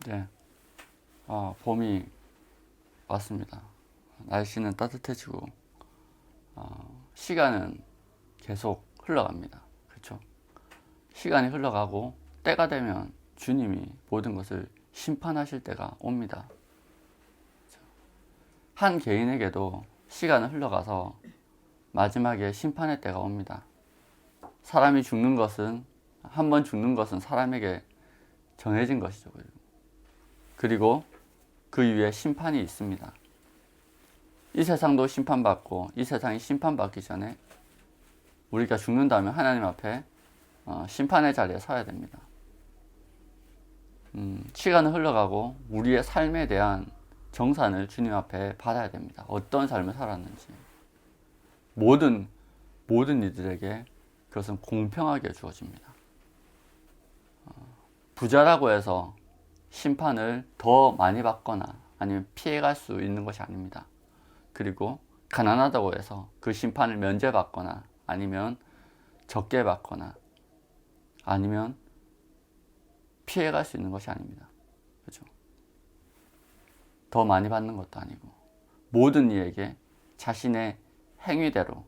네, 봄이 왔습니다. 날씨는 따뜻해지고 시간은 계속 흘러갑니다. 그렇죠? 시간이 흘러가고 때가 되면 주님이 모든 것을 심판하실 때가 옵니다. 한 개인에게도 시간은 흘러가서 마지막에 심판의 때가 옵니다. 사람이 죽는 것은, 한 번 죽는 것은 사람에게 정해진 것이죠. 그리고 그 위에 심판이 있습니다. 이 세상도 심판받고, 이 세상이 심판받기 전에 우리가 죽는다면 하나님 앞에 심판의 자리에 서야 됩니다. 시간은 흘러가고 우리의 삶에 대한 정산을 주님 앞에 받아야 됩니다. 어떤 삶을 살았는지. 모든 이들에게 그것은 공평하게 주어집니다. 부자라고 해서 심판을 더 많이 받거나 아니면 피해갈 수 있는 것이 아닙니다. 그리고 가난하다고 해서 그 심판을 면제받거나 아니면 적게 받거나 아니면 피해갈 수 있는 것이 아닙니다. 그렇죠? 더 많이 받는 것도 아니고 모든 이에게 자신의 행위대로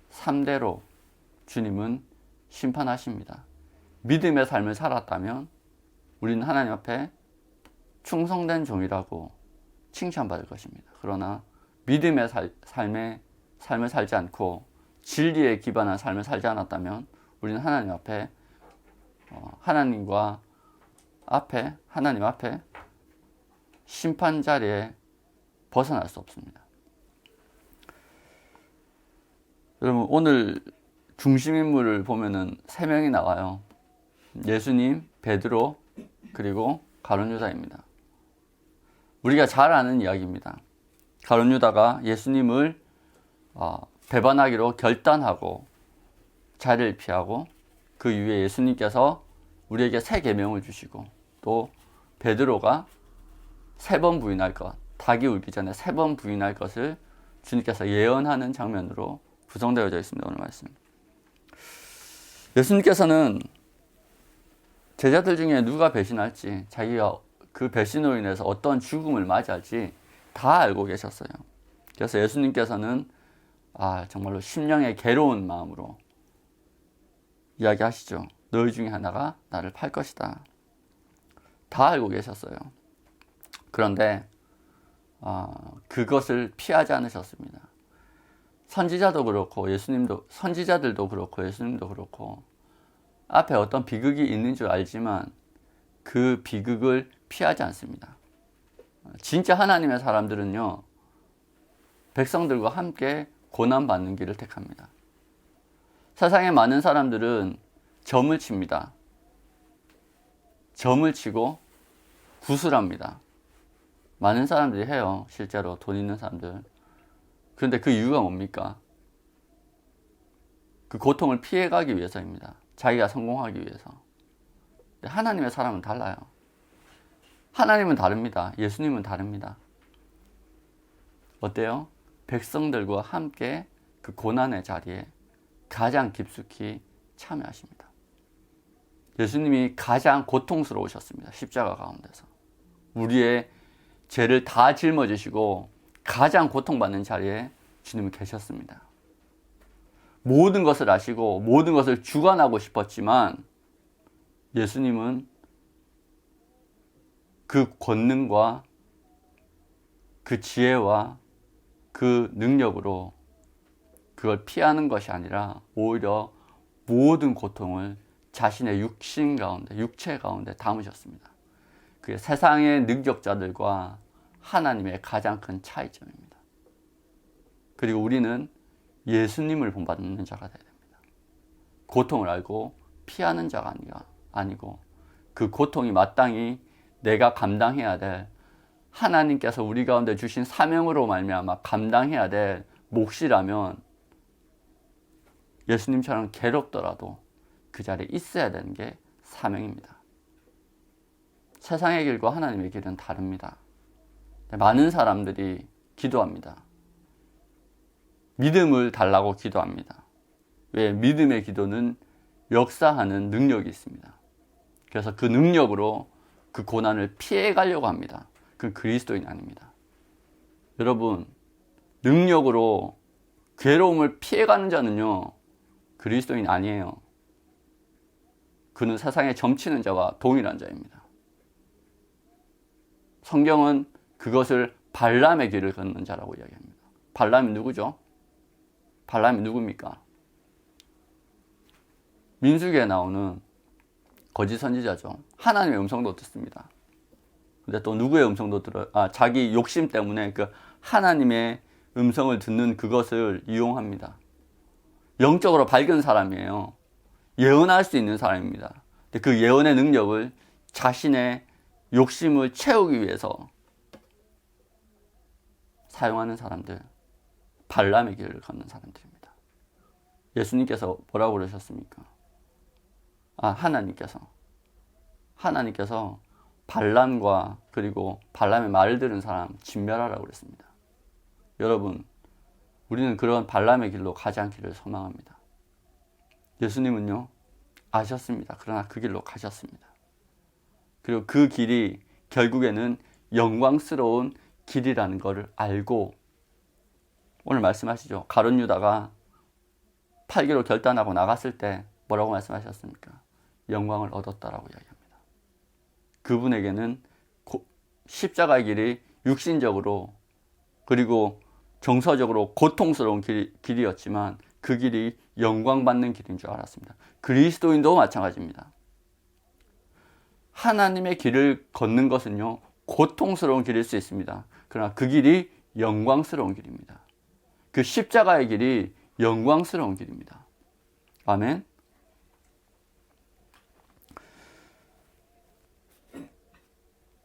삶대로 주님은 심판하십니다. 믿음의 삶을 살았다면 우리는 하나님 앞에 충성된 종이라고 칭찬받을 것입니다. 그러나 믿음의 삶을 살지 않고 진리에 기반한 삶을 살지 않았다면 우리는 하나님 앞에 하나님 앞에 심판 자리에 벗어날 수 없습니다. 여러분, 오늘 중심인물을 보면은 3명이 나와요. 예수님, 베드로, 그리고 가룟 유다입니다. 우리가 잘 아는 이야기입니다. 가룟 유다가 예수님을 배반하기로 결단하고 자리를 피하고 그 이후에 예수님께서 우리에게 3계명을 주시고 또 베드로가 3번 부인할 것, 닭이 울기 전에 3번 부인할 것을 주님께서 예언하는 장면으로 구성되어져 있습니다. 오늘 말씀. 예수님께서는 제자들 중에 누가 배신할지, 자기가 그 배신으로 인해서 어떤 죽음을 맞이할지 다 알고 계셨어요. 그래서 예수님께서는 정말로 심령의 괴로운 마음으로 이야기하시죠. 너희 중에 하나가 나를 팔 것이다. 다 알고 계셨어요. 그런데 그것을 피하지 않으셨습니다. 선지자들도 그렇고 예수님도 그렇고 앞에 어떤 비극이 있는 줄 알지만 그 비극을 피하지 않습니다. 진짜 하나님의 사람들은요, 백성들과 함께 고난받는 길을 택합니다. 세상에 많은 사람들은 점을 칩니다. 점을 치고 구술합니다. 많은 사람들이 해요. 실제로 돈 있는 사람들. 그런데 그 이유가 뭡니까? 그 고통을 피해가기 위해서입니다. 자기가 성공하기 위해서. 근데 하나님의 사람은 달라요. 하나님은 다릅니다. 예수님은 다릅니다. 어때요? 백성들과 함께 그 고난의 자리에 가장 깊숙이 참여하십니다. 예수님이 가장 고통스러우셨습니다. 십자가 가운데서. 우리의 죄를 다 짊어지시고 가장 고통받는 자리에 주님은 계셨습니다. 모든 것을 아시고 모든 것을 주관하고 싶었지만 예수님은 그 권능과 그 지혜와 그 능력으로 그걸 피하는 것이 아니라 오히려 모든 고통을 자신의 육체 가운데 담으셨습니다. 그게 세상의 능력자들과 하나님의 가장 큰 차이점입니다. 그리고 우리는 예수님을 본받는 자가 되어야 됩니다. 고통을 알고 피하는 자가 아니고 그 고통이 마땅히 내가 감당해야 될 하나님께서 우리 가운데 주신 사명으로 말미암아 감당해야 될 몫이라면 예수님처럼 괴롭더라도 그 자리에 있어야 되는 게 사명입니다. 세상의 길과 하나님의 길은 다릅니다. 많은 사람들이 기도합니다. 믿음을 달라고 기도합니다. 왜? 믿음의 기도는 역사하는 능력이 있습니다. 그래서 그 능력으로 그 고난을 피해 가려고 합니다. 그건 그리스도인이 아닙니다. 여러분, 능력으로 괴로움을 피해가는 자는요, 그리스도인 아니에요. 그는 세상에 점치는 자와 동일한 자입니다. 성경은 그것을 발람의 길을 걷는 자라고 이야기합니다. 발람이 누구죠? 발람이 누굽니까? 민수기에 나오는 거짓 선지자죠. 하나님의 음성도 듣습니다. 근데 또 누구의 음성도 자기 욕심 때문에 그 하나님의 음성을 듣는 그것을 이용합니다. 영적으로 밝은 사람이에요. 예언할 수 있는 사람입니다. 근데 그 예언의 능력을 자신의 욕심을 채우기 위해서 사용하는 사람들, 발람의 길을 걷는 사람들입니다. 예수님께서 뭐라고 그러셨습니까? 하나님께서 발람과 그리고 발람의 말을 들은 사람 진멸하라고 그랬습니다. 여러분, 우리는 그런 발람의 길로 가지 않기를 소망합니다. 예수님은요, 아셨습니다. 그러나 그 길로 가셨습니다. 그리고 그 길이 결국에는 영광스러운 길이라는 것을 알고 오늘 말씀하시죠. 가룟 유다가 팔기로 결단하고 나갔을 때 뭐라고 말씀하셨습니까? 영광을 얻었다라고 이야기합니다. 그분에게는 십자가의 길이 육신적으로 그리고 정서적으로 고통스러운 길이었지만 그 길이 영광받는 길인 줄 알았습니다. 그리스도인도 마찬가지입니다. 하나님의 길을 걷는 것은요, 고통스러운 길일 수 있습니다. 그러나 그 길이 영광스러운 길입니다. 그 십자가의 길이 영광스러운 길입니다. 아멘.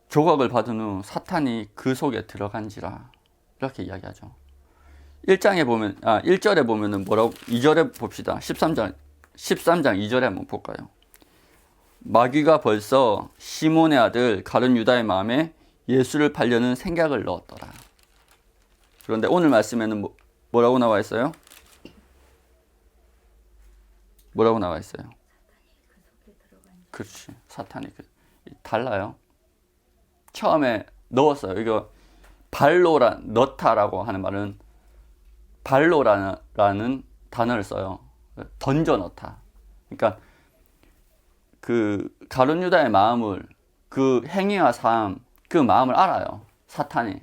조각을 받은 후 사탄이 그 속에 들어간지라 이렇게 이야기하죠. 1절에 보면은 뭐라고 2절에 봅시다. 13장 2절에 한번 볼까요? 마귀가 벌써 시몬의 아들 가룟 유다의 마음에 예수를 팔려는 생각을 넣었더라. 그런데 오늘 말씀에는 뭐라고 나와 있어요? 뭐라고 나와 있어요? 그렇지. 사탄이 달라요. 처음에 넣었어요. 이거 넣다라고 하는 말은 발로라는 단어를 써요. 던져 넣다. 그러니까 그 가룟 유다의 마음을, 그 행위와 삶, 그 마음을 알아요. 사탄이.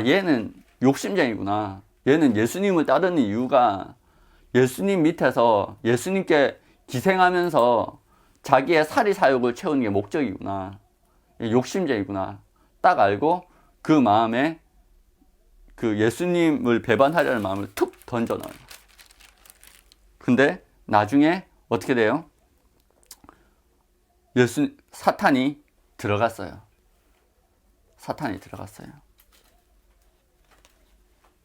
얘는 욕심쟁이구나. 얘는 예수님을 따르는 이유가 예수님 밑에서 예수님께 기생하면서 자기의 사리사욕을 채우는 게 목적이구나. 욕심쟁이구나. 딱 알고 그 마음에 그 예수님을 배반하려는 마음을 툭 던져 넣어요. 근데 나중에 어떻게 돼요? 사탄이 들어갔어요.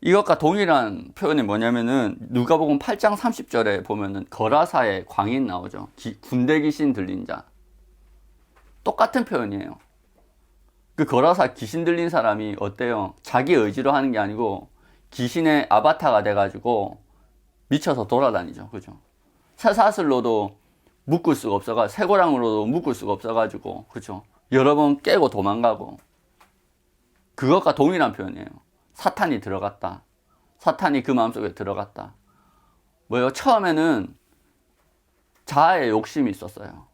이것과 동일한 표현이 뭐냐면은 누가복음 8장 30절에 보면은 거라사의 광인 나오죠. 군대 귀신 들린 자. 똑같은 표현이에요. 그 거라사 귀신 들린 사람이 어때요? 자기 의지로 하는 게 아니고 귀신의 아바타가 돼가지고 미쳐서 돌아다니죠. 그죠? 쇠사슬로도 묶을 수가 없어가, 쇠고랑으로도 묶을 수가 없어가지고, 그죠? 여러 번 깨고 도망가고. 그것과 동일한 표현이에요. 사탄이 들어갔다. 사탄이 그 마음속에 들어갔다. 뭐예요? 처음에는 자아의 욕심이 있었어요.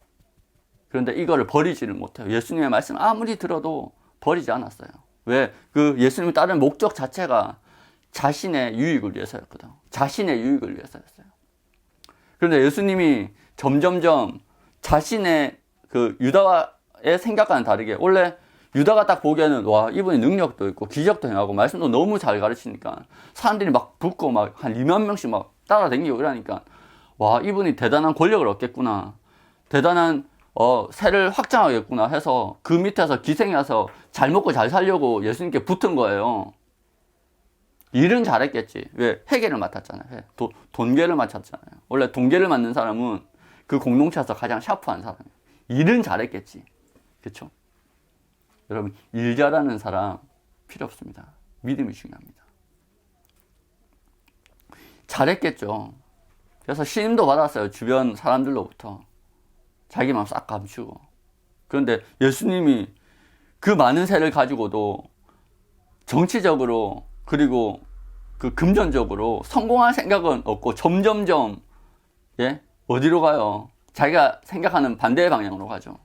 그런데 이거를 버리지를 못해요. 예수님의 말씀 아무리 들어도 버리지 않았어요. 왜? 그 예수님을 따르는 목적 자체가 자신의 유익을 위해서였거든. 자신의 유익을 위해서였어요. 그런데 예수님이 점점점 자신의 그 유다의 생각과는 다르게, 원래 유다가 딱 보기에는 와, 이분이 능력도 있고 기적도 행하고 말씀도 너무 잘 가르치니까 사람들이 막 붙고 막 한 2만 명씩 막 따라다니고 이러니까 와, 이분이 대단한 권력을 얻겠구나. 대단한 세를 확장하겠구나 해서 그 밑에서 기생해서 잘 먹고 잘 살려고 예수님께 붙은 거예요. 일은 잘했겠지. 왜? 회계를 맡았잖아요. 돈계를 맡았잖아요. 원래 돈계를 맡는 사람은 그 공동체에서 가장 샤프한 사람이에요. 일은 잘했겠지. 그렇죠? 여러분, 일 잘하는 사람 필요 없습니다. 믿음이 중요합니다. 잘했겠죠. 그래서 신임도 받았어요. 주변 사람들로부터. 자기 마음 싹 감추고. 그런데 예수님이 그 많은 세를 가지고도 정치적으로 그리고 그 금전적으로 성공할 생각은 없고 점점점 예? 어디로 가요? 자기가 생각하는 반대의 방향으로 가죠.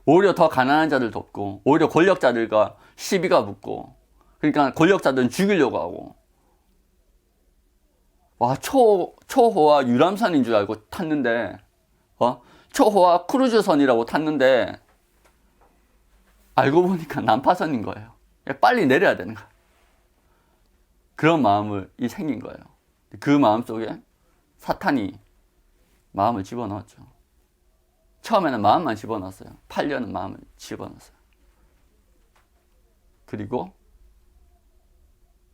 오히려 더 가난한 자들 돕고 오히려 권력자들과 시비가 붙고 그러니까 권력자들은 죽이려고 하고 와 초호화 유람선인 줄 알고 탔는데 초호화 크루즈선이라고 탔는데 알고 보니까 난파선인 거예요. 빨리 내려야 되는 거예요. 그런 마음이 생긴 거예요. 그 마음 속에 사탄이 마음을 집어넣었죠. 처음에는 마음만 집어넣었어요. 팔려는 마음을 집어넣었어요. 그리고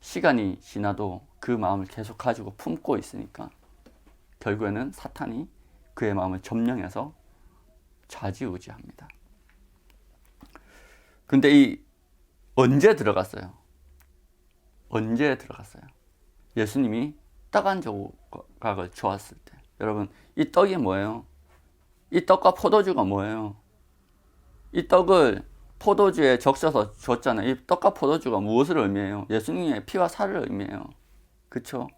시간이 지나도 그 마음을 계속 가지고 품고 있으니까 결국에는 사탄이 그의 마음을 점령해서 좌지우지합니다. 근데 언제 들어갔어요? 언제 들어갔어요? 예수님이 떡 한 조각을 주었을 때. 여러분, 이 떡이 뭐예요? 이 떡과 포도주가 뭐예요? 이 떡을 포도주에 적셔서 줬잖아요. 이 떡과 포도주가 무엇을 의미해요? 예수님의 피와 살을 의미해요. 그쵸?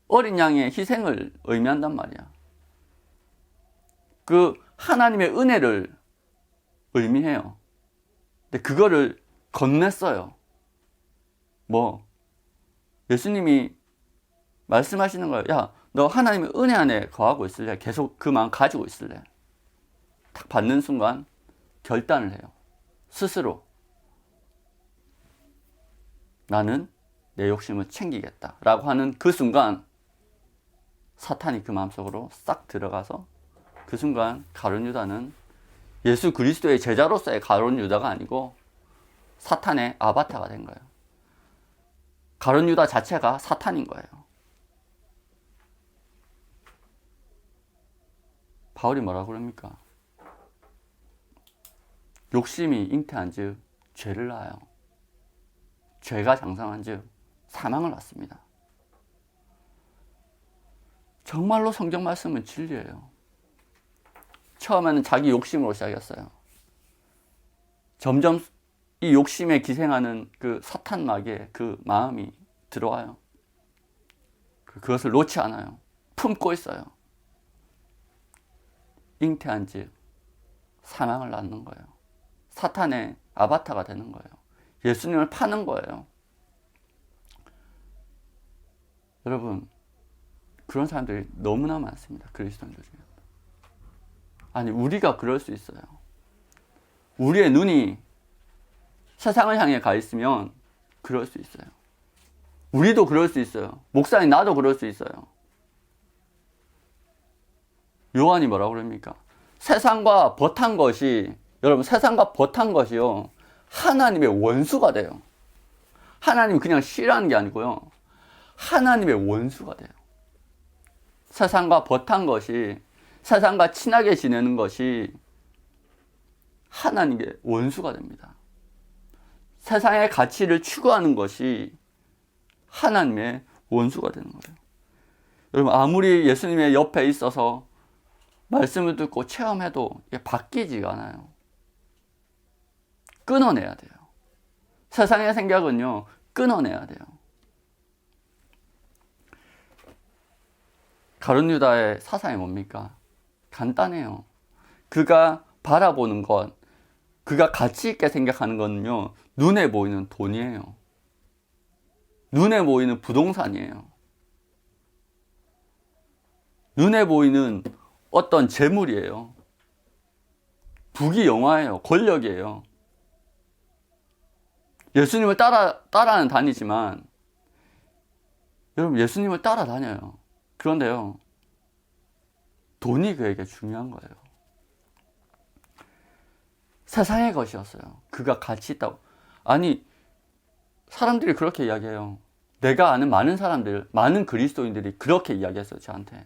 어린 양의 희생을 의미한단 말이야. 그 하나님의 은혜를 의미해요. 근데 그거를 건넸어요. 예수님이 말씀하시는 거예요. 야, 너 하나님의 은혜 안에 거하고 있을래? 계속 그 마음 가지고 있을래? 딱 받는 순간 결단을 해요. 스스로. 나는 내 욕심을 챙기겠다. 라고 하는 그 순간 사탄이 그 마음속으로 싹 들어가서 그 순간 가룟 유다는 예수 그리스도의 제자로서의 가룟 유다가 아니고 사탄의 아바타가 된 거예요. 가룟 유다 자체가 사탄인 거예요. 바울이 뭐라고 그럽니까? 욕심이 잉태한 즉 죄를 낳아요. 죄가 장성한 즉 사망을 낳습니다. 정말로 성경 말씀은 진리예요. 처음에는 자기 욕심으로 시작했어요. 점점 이 욕심에 기생하는 그 사탄 마귀의 그 마음이 들어와요. 그것을 놓지 않아요. 품고 있어요. 잉태한 즉 사망을 낳는 거예요. 사탄의 아바타가 되는 거예요. 예수님을 파는 거예요. 여러분, 그런 사람들이 너무나 많습니다. 그리스도인들 중에. 아니, 우리가 그럴 수 있어요. 우리의 눈이 세상을 향해 가 있으면 그럴 수 있어요. 우리도 그럴 수 있어요. 목사님, 나도 그럴 수 있어요. 요한이 뭐라고 그럽니까? 세상과 벗한 것이, 여러분, 세상과 벗한 것이요, 하나님의 원수가 돼요. 하나님이 그냥 싫어하는 게 아니고요, 하나님의 원수가 돼요. 세상과 벗한 것이, 세상과 친하게 지내는 것이 하나님의 원수가 됩니다. 세상의 가치를 추구하는 것이 하나님의 원수가 되는 거예요. 여러분, 아무리 예수님의 옆에 있어서 말씀을 듣고 체험해도 이게 바뀌지가 않아요. 끊어내야 돼요. 세상의 생각은요, 끊어내야 돼요. 가룟 유다의 사상이 뭡니까? 간단해요. 그가 바라보는 것, 그가 가치 있게 생각하는 거는요, 눈에 보이는 돈이에요. 눈에 보이는 부동산이에요. 눈에 보이는 어떤 재물이에요. 부귀영화예요. 권력이에요. 예수님을 따라는 다니지만, 여러분, 예수님을 따라다녀요. 그런데요, 돈이 그에게 중요한 거예요. 세상의 것이었어요. 그가 가치 있다고. 아니, 사람들이 그렇게 이야기해요. 내가 아는 많은 사람들, 많은 그리스도인들이 그렇게 이야기했어요, 저한테.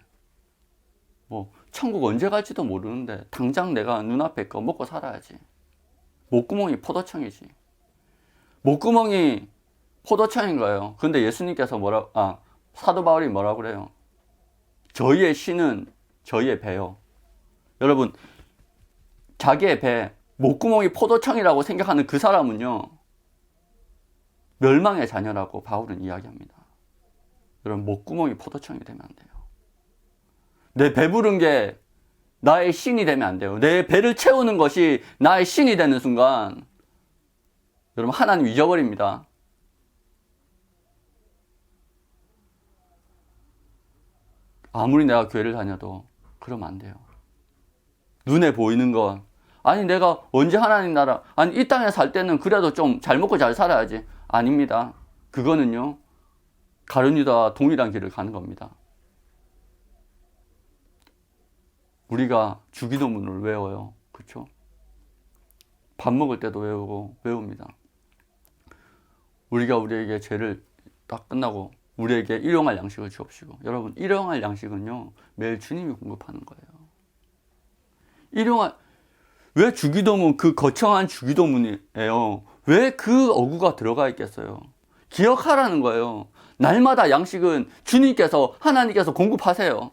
천국 언제 갈지도 모르는데 당장 내가 눈앞에 거 먹고 살아야지. 목구멍이 포도청이지. 목구멍이 포도청인 거예요. 근데 예수님께서 사도 바울이 뭐라고 그래요? 저희의 신은 저희의 배요. 여러분, 자기의 배, 목구멍이 포도청이라고 생각하는 그 사람은요, 멸망의 자녀라고 바울은 이야기합니다. 여러분, 목구멍이 포도청이 되면 안 돼요. 내 배부른 게 나의 신이 되면 안 돼요. 내 배를 채우는 것이 나의 신이 되는 순간 여러분, 하나님 잊어버립니다. 아무리 내가 교회를 다녀도 그러면 안 돼요. 눈에 보이는 것, 아니 내가 언제 하나님 나라, 아니 이 땅에 살 때는 그래도 좀 잘 먹고 잘 살아야지. 아닙니다. 그거는요, 가룟 유다와 동일한 길을 가는 겁니다. 우리가 주기도문을 외워요. 그렇죠? 밥 먹을 때도 외웁니다. 우리가 우리에게 죄를 딱 끝나고 우리에게 일용할 양식을 주옵시고. 여러분, 일용할 양식은요, 매일 주님이 공급하는 거예요. 왜 주기도문, 그 거창한 주기도문이에요? 왜 그 어구가 들어가 있겠어요? 기억하라는 거예요. 날마다 양식은 주님께서, 하나님께서 공급하세요.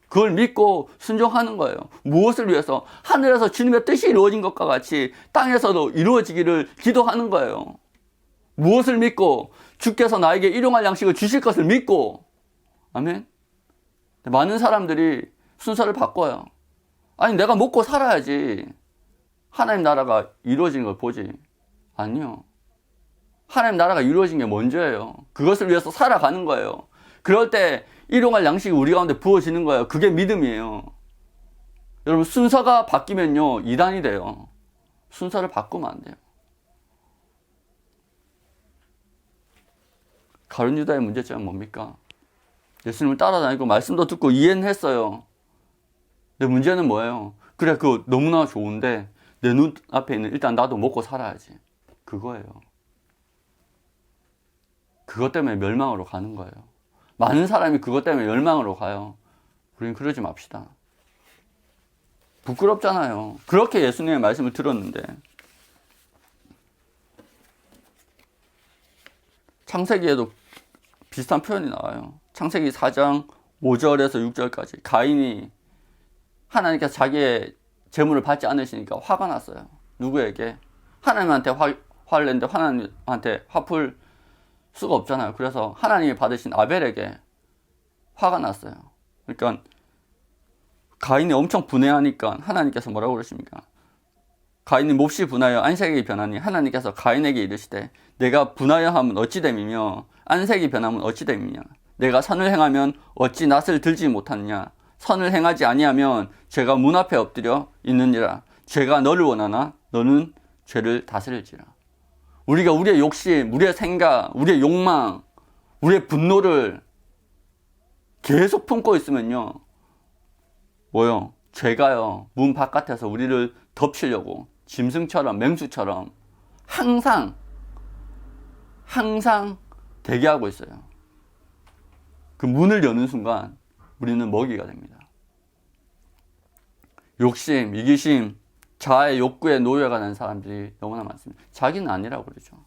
그걸 믿고 순종하는 거예요. 무엇을 위해서? 하늘에서 주님의 뜻이 이루어진 것과 같이 땅에서도 이루어지기를 기도하는 거예요. 무엇을 믿고? 주께서 나에게 일용할 양식을 주실 것을 믿고. 아멘. 많은 사람들이 순서를 바꿔요. 아니 내가 먹고 살아야지 하나님 나라가 이루어진 걸 보지. 아니요. 하나님 나라가 이루어진 게 먼저예요. 그것을 위해서 살아가는 거예요. 그럴 때 일용할 양식이 우리 가운데 부어지는 거예요. 그게 믿음이에요. 여러분, 순서가 바뀌면요, 이단이 돼요. 순서를 바꾸면 안 돼요. 가룟 유다의 문제점은 뭡니까? 예수님을 따라다니고 말씀도 듣고 이해는 했어요. 근데 문제는 뭐예요? 그래, 그거 너무나 좋은데 내 눈앞에 있는, 일단 나도 먹고 살아야지. 그거예요. 그것 때문에 멸망으로 가는 거예요. 많은 사람이 그것 때문에 멸망으로 가요. 우리는 그러지 맙시다. 부끄럽잖아요. 그렇게 예수님의 말씀을 들었는데. 창세기에도 비슷한 표현이 나와요. 창세기 4장 5절에서 6절까지 가인이 하나님께서 자기의 재물을 받지 않으시니까 화가 났어요. 누구에게? 하나님한테 화를 냈는데 하나님한테 화풀 수가 없잖아요. 그래서 하나님이 받으신 아벨에게 화가 났어요. 그러니까 가인이 엄청 분해하니까 하나님께서 뭐라고 그러십니까? 가인이 몹시 분하여 안색이 변하니 하나님께서 가인에게 이르시되 내가 분하여 함은 어찌 됨이며 안색이 변함은 어찌 됨이냐. 내가 선을 행하면 어찌 낯을 들지 못하느냐. 선을 행하지 아니하면 죄가 문 앞에 엎드려 있느니라. 죄가 너를 원하나 너는 죄를 다스릴지라. 우리가 우리의 욕심, 우리의 생각, 우리의 욕망, 우리의 분노를 계속 품고 있으면요, 뭐요? 죄가요, 문 바깥에서 우리를 덮치려고 짐승처럼, 맹수처럼 항상 대기하고 있어요. 그 문을 여는 순간 우리는 먹이가 됩니다. 욕심, 이기심, 자아의 욕구에 노예가 된 사람들이 너무나 많습니다. 자기는 아니라고 그러죠.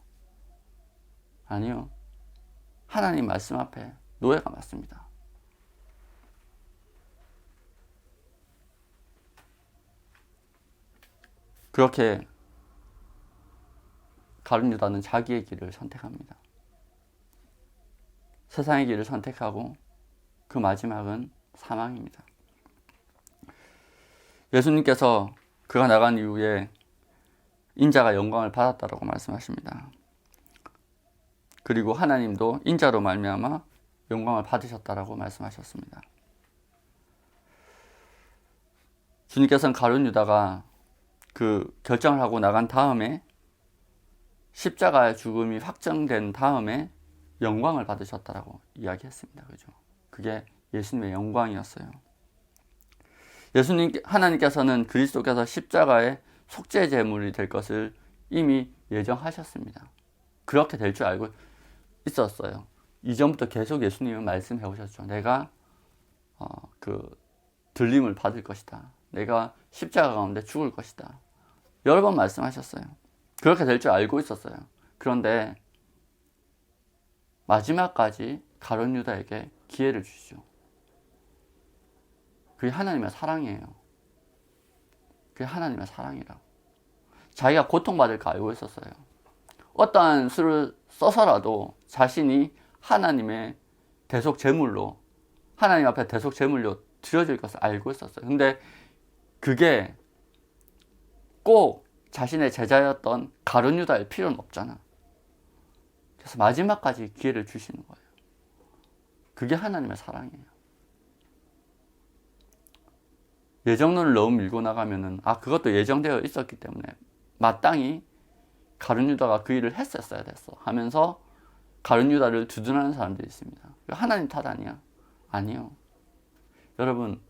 아니요. 하나님 말씀 앞에 노예가 맞습니다. 그렇게 가룟 유다는 자기의 길을 선택합니다. 세상의 길을 선택하고 그 마지막은 사망입니다. 예수님께서 그가 나간 이후에 인자가 영광을 받았다라고 말씀하십니다. 그리고 하나님도 인자로 말미암아 영광을 받으셨다라고 말씀하셨습니다. 주님께서는 가룟 유다가 그 결정을 하고 나간 다음에 십자가의 죽음이 확정된 다음에 영광을 받으셨다라고 이야기했습니다. 그죠? 그게 예수님의 영광이었어요. 하나님께서는 그리스도께서 십자가의 속죄 제물이 될 것을 이미 예정하셨습니다. 그렇게 될 줄 알고 있었어요. 이전부터 계속 예수님은 말씀해 오셨죠. 내가 들림을 받을 것이다. 내가 십자가 가운데 죽을 것이다. 여러 번 말씀하셨어요. 그렇게 될 줄 알고 있었어요. 그런데 마지막까지 가룟 유다에게 기회를 주시죠. 그게 하나님의 사랑이에요. 그게 하나님의 사랑이라고. 자기가 고통받을 거 알고 있었어요. 어떠한 수를 써서라도 자신이 하나님의 대속 제물로, 하나님 앞에 대속 제물로 드려질 것을 알고 있었어요. 근데 그게 꼭 자신의 제자였던 가룟 유다일 필요는 없잖아. 그래서 마지막까지 기회를 주시는 거예요. 그게 하나님의 사랑이에요. 예정론을 너무 밀고 나가면은 그것도 예정되어 있었기 때문에 마땅히 가룟 유다가 그 일을 했었어야 됐어 하면서 가룟 유다를 두둔하는 사람들이 있습니다. 하나님 탓 아니야? 아니요. 여러분,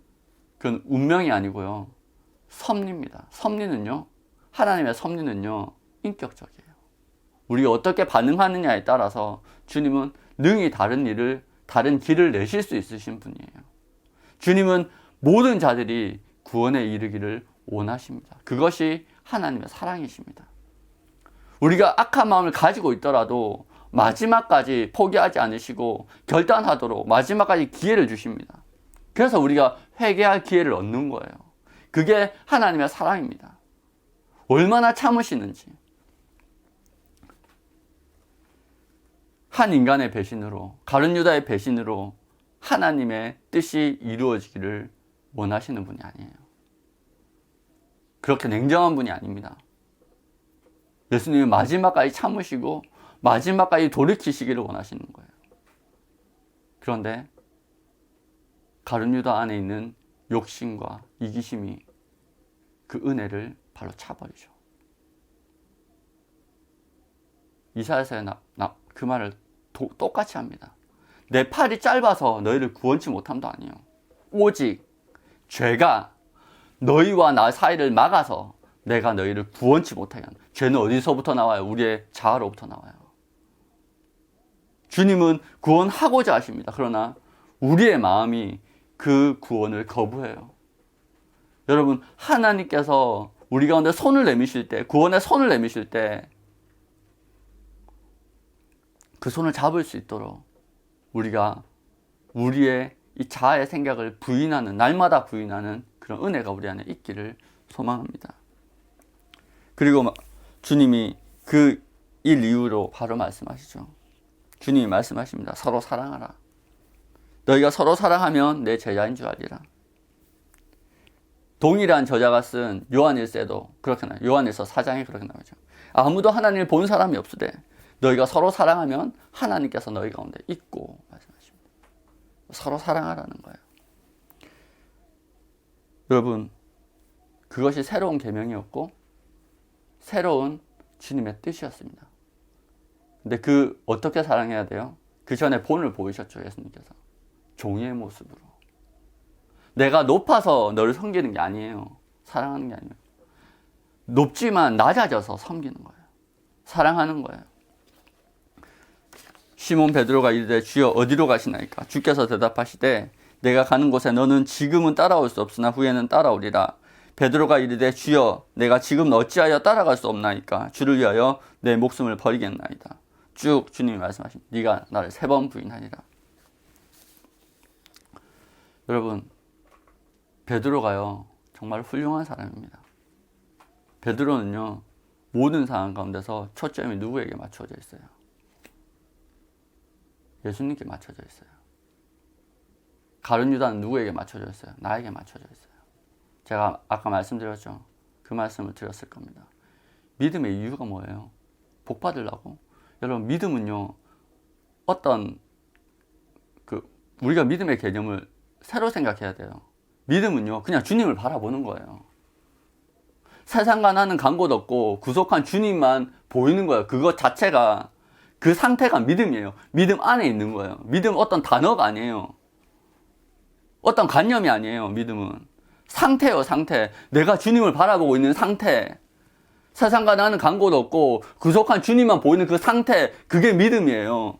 그건 운명이 아니고요, 섭리입니다. 섭리는요, 하나님의 섭리는요, 인격적이에요. 우리가 어떻게 반응하느냐에 따라서 주님은 능히 다른 길을 내실 수 있으신 분이에요. 주님은 모든 자들이 구원에 이르기를 원하십니다. 그것이 하나님의 사랑이십니다. 우리가 악한 마음을 가지고 있더라도 마지막까지 포기하지 않으시고 결단하도록 마지막까지 기회를 주십니다. 그래서 우리가 회개할 기회를 얻는 거예요. 그게 하나님의 사랑입니다. 얼마나 참으시는지. 한 인간의 배신으로, 가룟 유다의 배신으로 하나님의 뜻이 이루어지기를 원하시는 분이 아니에요. 그렇게 냉정한 분이 아닙니다. 예수님은 마지막까지 참으시고 마지막까지 돌이키시기를 원하시는 거예요. 그런데 가룟 유다 안에 있는 욕심과 이기심이 그 은혜를 발로 차버리죠. 이사야서에 그 말을 똑같이 합니다. 내 팔이 짧아서 너희를 구원치 못함도 아니요, 오직 죄가 너희와 나 사이를 막아서 내가 너희를 구원치 못하게 한다. 죄는 어디서부터 나와요? 우리의 자아로부터 나와요. 주님은 구원하고자 하십니다. 그러나 우리의 마음이 그 구원을 거부해요. 여러분, 하나님께서 우리 가운데 손을 내미실 때, 구원의 손을 내미실 때 그 손을 잡을 수 있도록 우리가 우리의 이 자아의 생각을 부인하는, 날마다 부인하는 그런 은혜가 우리 안에 있기를 소망합니다. 그리고 주님이 그 일 이후로 바로 말씀하시죠. 주님이 말씀하십니다. 서로 사랑하라. 너희가 서로 사랑하면 내 제자인 줄 알리라. 동일한 저자가 쓴 요한일서에도 그렇게 나와요. 요한일서 4장에 그렇게 나오죠. 아무도 하나님을 본 사람이 없으되 너희가 서로 사랑하면 하나님께서 너희 가운데 있고 말씀하십니다. 서로 사랑하라는 거예요. 여러분, 그것이 새로운 계명이었고 새로운 주님의 뜻이었습니다. 근데 어떻게 사랑해야 돼요? 그 전에 본을 보이셨죠, 예수님께서. 종의 모습으로. 내가 높아서 너를 섬기는 게 아니에요. 사랑하는 게 아니에요. 높지만 낮아져서 섬기는 거예요. 사랑하는 거예요. 시몬 베드로가 이르되 주여 어디로 가시나이까? 주께서 대답하시되 내가 가는 곳에 너는 지금은 따라올 수 없으나 후에는 따라오리라. 베드로가 이르되 주여 내가 지금 어찌하여 따라갈 수 없나이까? 주를 위하여 내 목숨을 버리겠나이다. 쭉 주님이 말씀하십니다. 네가 나를 3번 부인하리라. 여러분, 베드로가요 정말 훌륭한 사람입니다. 베드로는요 모든 상황 가운데서 초점이 누구에게 맞춰져 있어요? 예수님께 맞춰져 있어요. 가룟 유다는 누구에게 맞춰져 있어요? 나에게 맞춰져 있어요. 제가 아까 말씀드렸죠. 그 말씀을 드렸을 겁니다. 믿음의 이유가 뭐예요? 복 받으려고? 여러분, 믿음은요 우리가 믿음의 개념을 새로 생각해야 돼요. 믿음은요 그냥 주님을 바라보는 거예요. 세상과 나는 간 곳 없고 구속한 주님만 보이는 거예요. 그것 자체가, 그 상태가 믿음이에요. 믿음 안에 있는 거예요. 믿음 어떤 단어가 아니에요. 어떤 관념이 아니에요. 믿음은 상태예요. 상태. 내가 주님을 바라보고 있는 상태. 세상과 나는 간 곳 없고 구속한 주님만 보이는 그 상태, 그게 믿음이에요.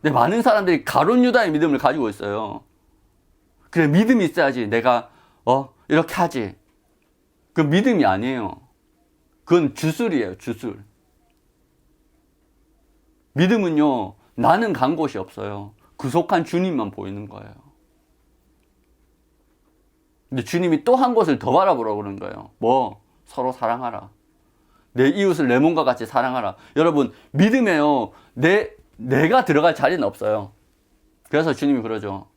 근데 많은 사람들이 가룟 유다의 믿음을 가지고 있어요. 그래, 믿음이 있어야지 내가 이렇게 하지. 그건 믿음이 아니에요. 그건 주술이에요. 주술. 믿음은요 나는 간 곳이 없어요. 구속한 주님만 보이는 거예요. 근데 주님이 또 한 곳을 더 바라보라고 그러는 거예요. 뭐? 서로 사랑하라. 내 이웃을 내 몸과 같이 사랑하라. 여러분, 믿음에요. 내가 들어갈 자리는 없어요. 그래서 주님이 그러죠.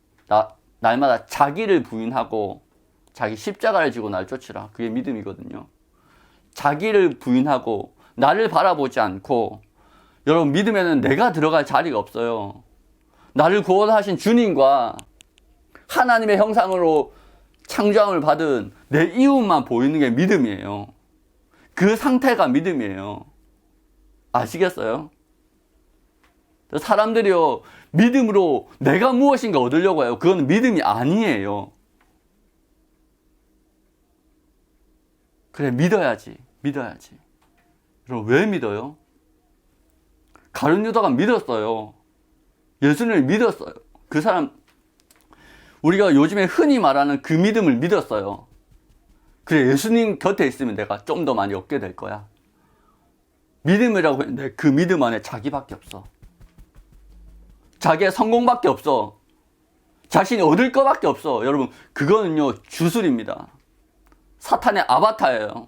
날마다 자기를 부인하고 자기 십자가를 지고 날 쫓으라. 그게 믿음이거든요. 자기를 부인하고 나를 바라보지 않고, 여러분, 믿음에는 내가 들어갈 자리가 없어요. 나를 구원하신 주님과 하나님의 형상으로 창조함을 받은 내 이웃만 보이는 게 믿음이에요. 그 상태가 믿음이에요. 아시겠어요? 사람들이요, 믿음으로 내가 무엇인가 얻으려고 해요. 그건 믿음이 아니에요. 그래, 믿어야지. 여러분, 왜 믿어요? 가룟 유다가 믿었어요. 예수님을 믿었어요. 그 사람, 우리가 요즘에 흔히 말하는 그 믿음을 믿었어요. 그래, 예수님 곁에 있으면 내가 좀 더 많이 얻게 될 거야. 믿음이라고 했는데 그 믿음 안에 자기밖에 없어. 자기의 성공밖에 없어. 자신이 얻을 것밖에 없어. 여러분, 그거는요, 주술입니다. 사탄의 아바타예요.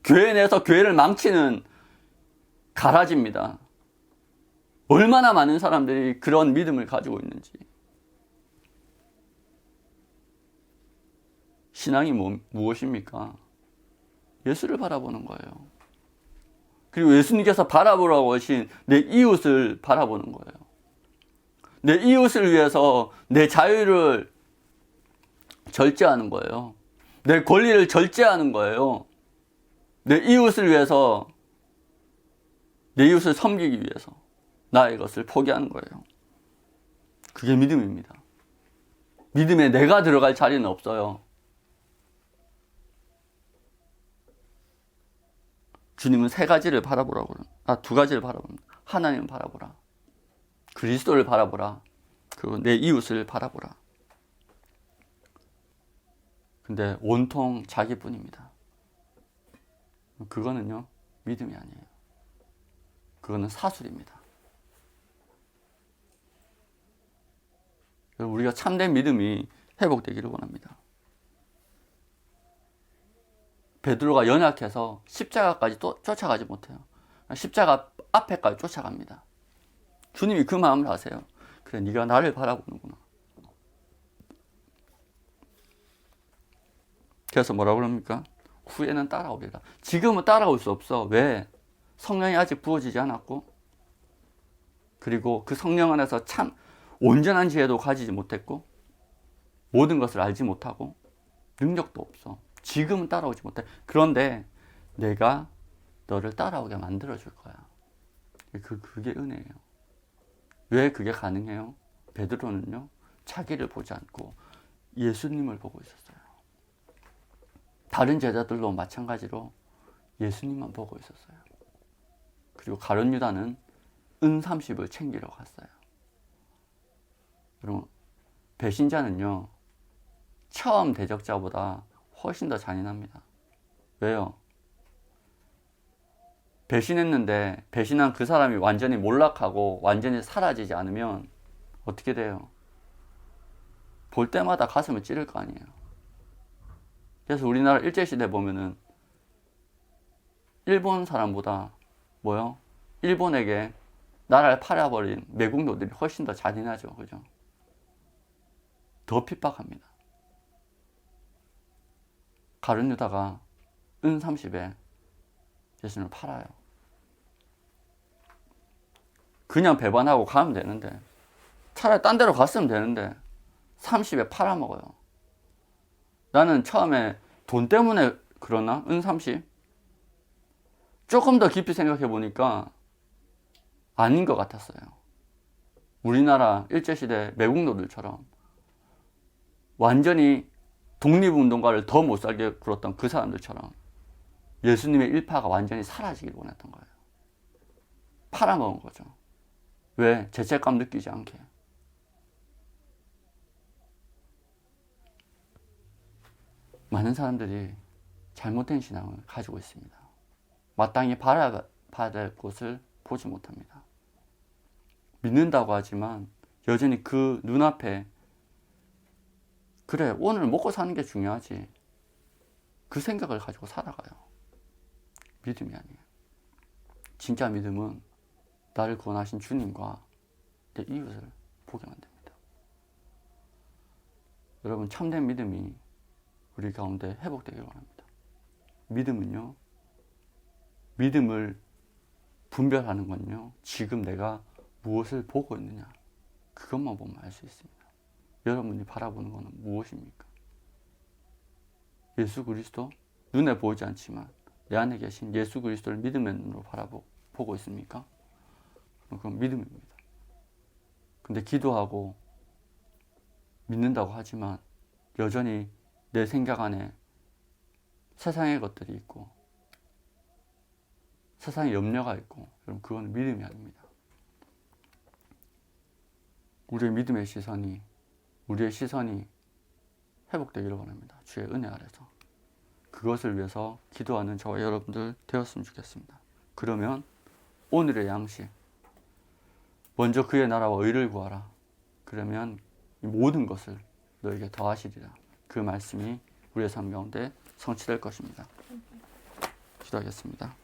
교회 내에서 교회를 망치는 가라지입니다. 얼마나 많은 사람들이 그런 믿음을 가지고 있는지. 신앙이 무엇입니까? 예수를 바라보는 거예요. 그리고 예수님께서 바라보라고 하신 내 이웃을 바라보는 거예요. 내 이웃을 위해서 내 자유를 절제하는 거예요. 내 권리를 절제하는 거예요. 내 이웃을 위해서, 내 이웃을 섬기기 위해서 나의 것을 포기하는 거예요. 그게 믿음입니다. 믿음에 내가 들어갈 자리는 없어요. 주님은 두 가지를 바라봅니다. 하나님을 바라보라. 그리스도를 바라보라. 그리고 내 이웃을 바라보라. 근데 온통 자기뿐입니다. 그거는요, 믿음이 아니에요. 그거는 사술입니다. 우리가 참된 믿음이 회복되기를 원합니다. 베드로가 연약해서 십자가까지 또 쫓아가지 못해요. 십자가 앞에까지 쫓아갑니다. 주님이 그 마음을 아세요. 그래, 네가 나를 바라보는구나. 그래서 뭐라고 그럽니까? 후에는 따라오리라. 지금은 따라올 수 없어. 왜? 성령이 아직 부어지지 않았고, 그리고 그 성령 안에서 참 온전한 지혜도 가지지 못했고, 모든 것을 알지 못하고, 능력도 없어. 지금은 따라오지 못해. 그런데 내가 너를 따라오게 만들어줄 거야. 그게 은혜예요. 왜 그게 가능해요? 베드로는요, 자기를 보지 않고 예수님을 보고 있었어요. 다른 제자들도 마찬가지로 예수님만 보고 있었어요. 그리고 가룟 유다는 은 30을 챙기러 갔어요. 여러분, 배신자는요, 처음 대적자보다 훨씬 더 잔인합니다. 왜요? 배신했는데 배신한 그 사람이 완전히 몰락하고 완전히 사라지지 않으면 어떻게 돼요? 볼 때마다 가슴을 찌를 거 아니에요. 그래서 우리나라 일제시대 보면은 일본 사람보다 뭐요? 일본에게 나라를 팔아버린 매국노들이 훨씬 더 잔인하죠. 그죠? 더 핍박합니다. 가룟 유다가 은 30에 예수님을 팔아요. 그냥 배반하고 가면 되는데, 차라리 딴 데로 갔으면 되는데 30에 팔아먹어요. 나는 처음에 돈 때문에 그러나? 은 30? 조금 더 깊이 생각해 보니까 아닌 것 같았어요. 우리나라 일제시대 매국노들처럼 완전히 독립운동가를 더 못 살게 굴었던 그 사람들처럼 예수님의 일파가 완전히 사라지길 원했던 거예요. 팔아먹은 거죠. 왜? 죄책감 느끼지 않게. 많은 사람들이 잘못된 신앙을 가지고 있습니다. 마땅히 받아야 될 곳을 보지 못합니다. 믿는다고 하지만 여전히 그 눈앞에 그래, 오늘 먹고 사는 게 중요하지. 그 생각을 가지고 살아가요. 믿음이 아니에요. 진짜 믿음은 나를 구원하신 주님과 내 이웃을 보게 만듭니다. 여러분, 참된 믿음이 우리 가운데 회복되기를 원합니다. 믿음은요, 믿음을 분별하는 건요, 지금 내가 무엇을 보고 있느냐, 그것만 보면 알 수 있습니다. 여러분이 바라보는 것은 무엇입니까? 예수 그리스도? 눈에 보이지 않지만 내 안에 계신 예수 그리스도를 믿음의 눈으로 바라보고 있습니까? 그건 믿음입니다. 근데 기도하고 믿는다고 하지만 여전히 내 생각 안에 세상의 것들이 있고 세상의 염려가 있고, 여러분, 그건 믿음이 아닙니다. 우리의 시선이 회복되기를 원합니다. 주의 은혜 아래서. 그것을 위해서 기도하는 저와 여러분들 되었으면 좋겠습니다. 그러면 오늘의 양식, 먼저 그의 나라와 의를 구하라. 그러면 이 모든 것을 너에게 더하시리라. 그 말씀이 우리의 삶 가운데 성취될 것입니다. 기도하겠습니다.